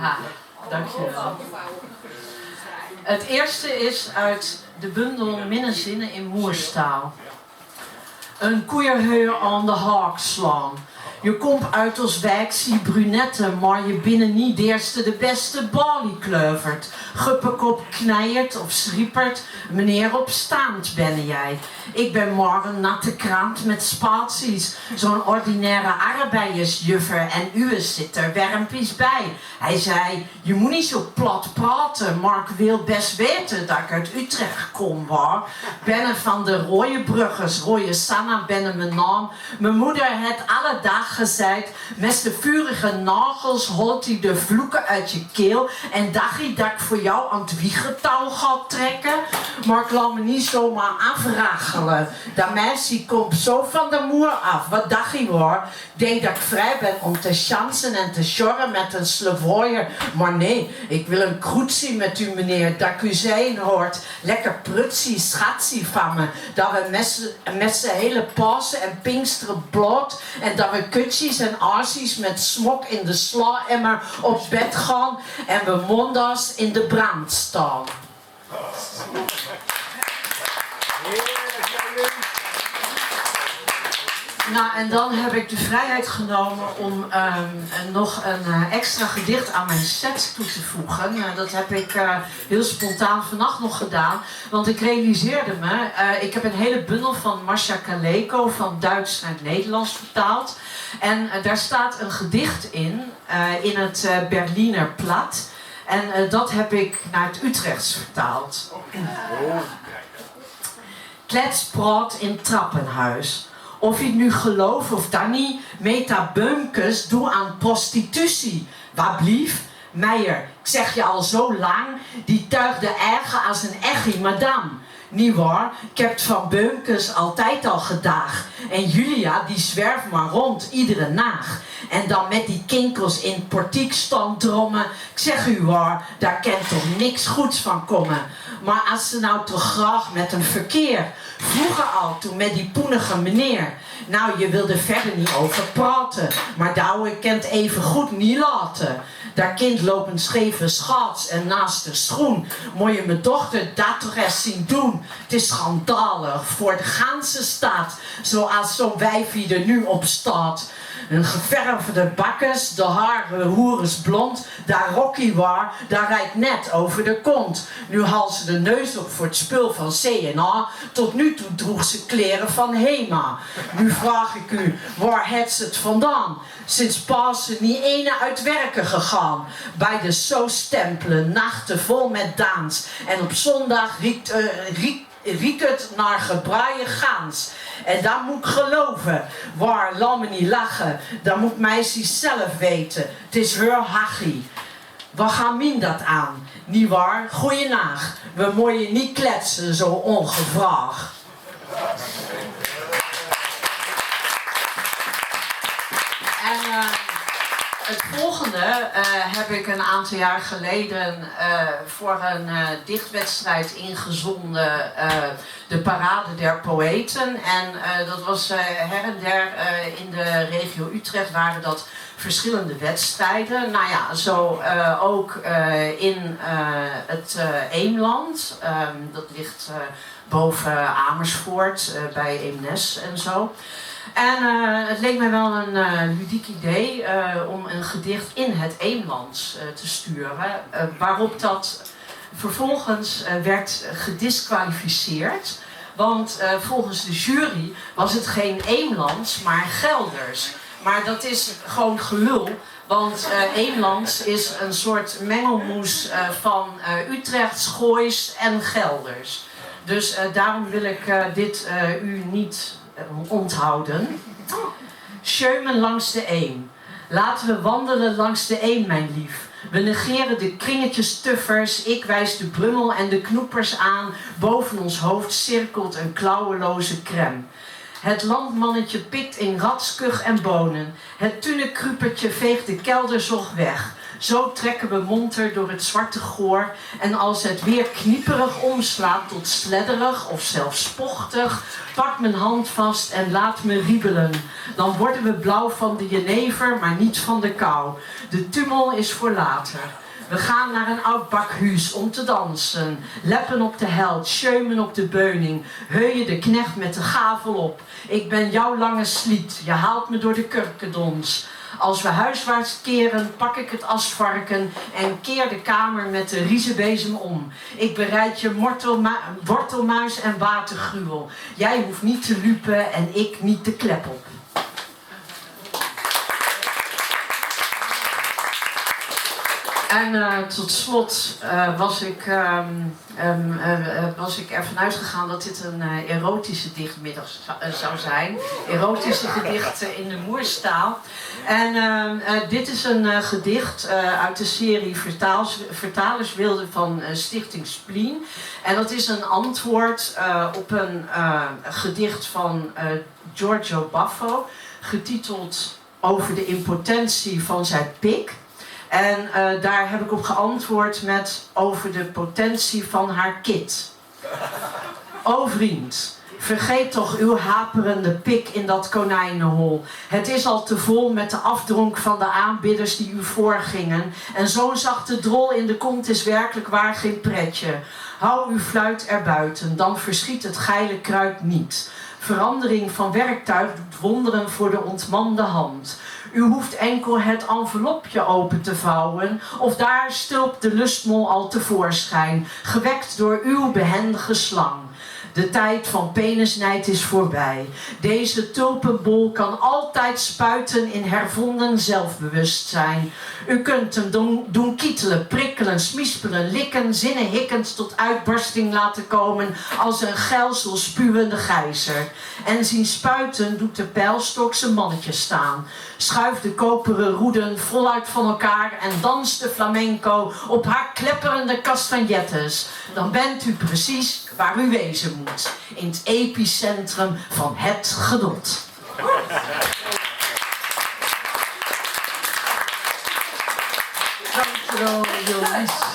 Ha, dankjewel. Het eerste is uit de bundel Minnezinnen in Moerstaal. Een koeierheur aan de haak slaan. Je komt uit als wijk, zie brunette, maar je binnen niet de eerste de beste balie kleuvert. Guppekop knijert of schriepert, meneer op staand ben jij. Ik ben maar een natte krant met spaties, zo'n ordinaire arbeidersjuffer en uwe zit er wermpies bij. Hij zei, je moet niet zo plat praten, maar ik wil best weten dat ik uit Utrecht kom, waar. Bennen van de Rooiebruggers, Rooie Sanna bennen mijn naam. Mijn moeder het alle dag gezegd, met de vurige nagels holt hij de vloeken uit je keel en dacht hij dat ik voor jou aan het wiegetouw ga trekken. Maar ik laat me niet zomaar afrachelen. Dat meisje komt zo van de moer af. Wat dacht je hoor? Ik denk dat ik vrij ben om te chansen en te sjorren met een slavoier. Maar nee, ik wil een kroetsie met u meneer, dat ik u zijn hoort. Lekker prutsie, schatsie van me. Dat we met z'n hele Pasen en Pinksteren bloot en dat we kutjes en arsies met smok in de sla-emmer op bed gaan en we mondags in de brand staan. Nou, en dan heb ik de vrijheid genomen om nog een extra gedicht aan mijn set toe te voegen. Dat heb ik heel spontaan vannacht nog gedaan. Want ik realiseerde me, ik heb een hele bundel van Masha Kaleko van Duits naar het Nederlands vertaald. En daar staat een gedicht in het Berliner Platt. En dat heb ik naar het Utrechts vertaald. Kletspraat in trappenhuis. Of je het nu gelooft of dan niet, Meta Beumkes, doe aan prostitutie. Waar blief? Meijer, ik zeg je al zo lang, die tuigde erger als een echi madame. Niet waar, ik heb het van Beumkes altijd al gedaagd. En Julia, die zwerft maar rond, iedere nacht. En dan met die kinkels in het portiek staan drommen. Ik zeg u waar, daar kan toch niks goeds van komen. Maar als ze nou toch graag met een verkeer. Vroeger al, toen met die poenige meneer. Nou, je wilde verder niet over praten. Maar Douwe kent even goed niet laten. Dat kind loopt een scheve schaats en naast de schoen. Moet je mijn dochter dat toch eens zien doen. Het is schandalig voor de ganse stad. Zoals zo'n wijfie er nu op staat. Een geverfde bakkes, de haren hoeres blond. Daar Rocky waar, daar rijdt net over de kont. Nu haalt ze de neus op voor het spul van C&A. Tot nu toe droeg ze kleren van Hema. Nu vraag ik u, waar heeft ze het vandaan? Sinds Pasen niet ene uit werken gegaan. Bij de soos-tempelen, nachten vol met dans. En op zondag riek het naar gebraaide gaans. En dat moet ik geloven. Waar, laat me niet lachen. Dat moet meisjes zelf weten. Het is haar hachie. Wat gaat min dat aan? Niet waar? Goeienacht. We mooien niet kletsen zo ongevraagd. En het volgende heb ik een aantal jaar geleden voor een dichtwedstrijd ingezonden, de Parade der Poëten. En dat was her en der in de regio Utrecht waren dat verschillende wedstrijden. Nou ja, zo ook in het Eemland. Dat ligt boven Amersfoort bij Eemnes en zo. En het leek mij wel een ludiek idee om een gedicht in het Eemlands te sturen. Waarop dat vervolgens werd gedisqualificeerd. Want volgens de jury was het geen Eemlands, maar Gelders. Maar dat is gewoon gelul. Want Eemlands is een soort mengelmoes van Utrechts, Goois en Gelders. Dus daarom wil ik dit u niet onthouden. Scheumen langs de Eem. Laten we wandelen langs de Eem, mijn lief. We negeren de kringetjes tuffers. Ik wijs de brummel en de knoepers aan. Boven ons hoofd cirkelt een klauweloze crème. Het landmannetje pikt in ratskug en bonen. Het tunnekrupertje veegt de kelderzog weg. Zo trekken we monter door het zwarte goor. En als het weer knieperig omslaat tot sledderig of zelfs spochtig, pak mijn hand vast en laat me riebelen. Dan worden we blauw van de jenever, maar niet van de kou. De tumel is voor later. We gaan naar een oud bakhuis om te dansen. Leppen op de held, scheumen op de beuning. Heuien de knecht met de gavel op. Ik ben jouw lange sliet, je haalt me door de kurkendons. Als we huiswaarts keren, pak ik het asvarken en keer de kamer met de riezenbezem om. Ik bereid je wortelmuis en watergruwel. Jij hoeft niet te lupen en ik niet de klep op. En tot slot was ik ervan uitgegaan dat dit een erotische dichtmiddag zou zijn. Erotische gedichten in de moerstaal. En dit is een gedicht uit de serie Vertalerswilde van Stichting Spleen. En dat is een antwoord op een gedicht van Giorgio Baffo, getiteld Over de impotentie van zijn pik. En daar heb ik op geantwoord met over de potentie van haar kit. O vriend, vergeet toch uw haperende pik in dat konijnenhol. Het is al te vol met de afdronk van de aanbidders die u voorgingen. En zo'n zachte drol in de kont is werkelijk waar geen pretje. Hou uw fluit erbuiten, dan verschiet het geile kruid niet. Verandering van werktuig doet wonderen voor de ontmande hand. U hoeft enkel het envelopje open te vouwen, of daar stulpt de lustmol al tevoorschijn, gewekt door uw behendige slang. De tijd van penisnijd is voorbij. Deze tulpenbol kan altijd spuiten in hervonden zelfbewustzijn. U kunt hem doen kietelen, prikkelen, smispelen, likken, zinnen hikkend tot uitbarsting laten komen als een geilsel spuwende gijzer. En zien spuiten doet de pijlstok zijn mannetje staan. Schuift de koperen roeden voluit van elkaar en danst de flamenco op haar klepperende castagnettes. Dan bent u precies waar u wezen moet. In het epicentrum van het genot. Dankjewel, Joris.